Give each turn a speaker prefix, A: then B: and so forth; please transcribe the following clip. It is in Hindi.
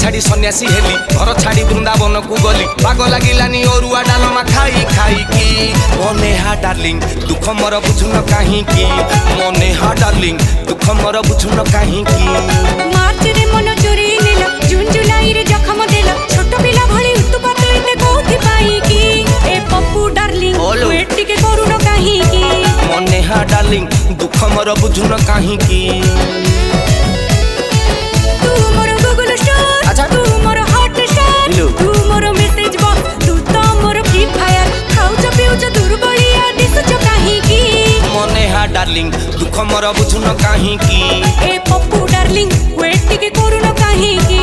A: छाड़ी सन्यासी हेली घर छाड़ी वृंदावन को गली पाग लागिलानी अरुआ डालमा खाई खाई की मने हा डार्लिंग दुख मोर बुझुन काहे की मने हा डार्लिंग दुख मोर बुझुन काहे की
B: मार्च रे मन चोरी नेला जून जुलाई रे जखम देला छोट पिला भली उत्पात एते कोथि पाई की ए पप्पू डार्लिंग तू एटी के करूनो काहे की
A: मने हा डार्लिंग दुख मोर बुझुन काहे की
B: तू मोर गूगल स्टार
A: अच्छा
B: तू मोर हॉट स्टार तू मोर मैसेज बॉक्स तू तो मोर फ्री फायर खाउच पिउच दुर्बलिया दिसुच काहे की
A: मने हा डार्लिंग दुख मोर बुझुन काहे की
B: ए पप्पू डार्लिंग वेट के करूनो काहे की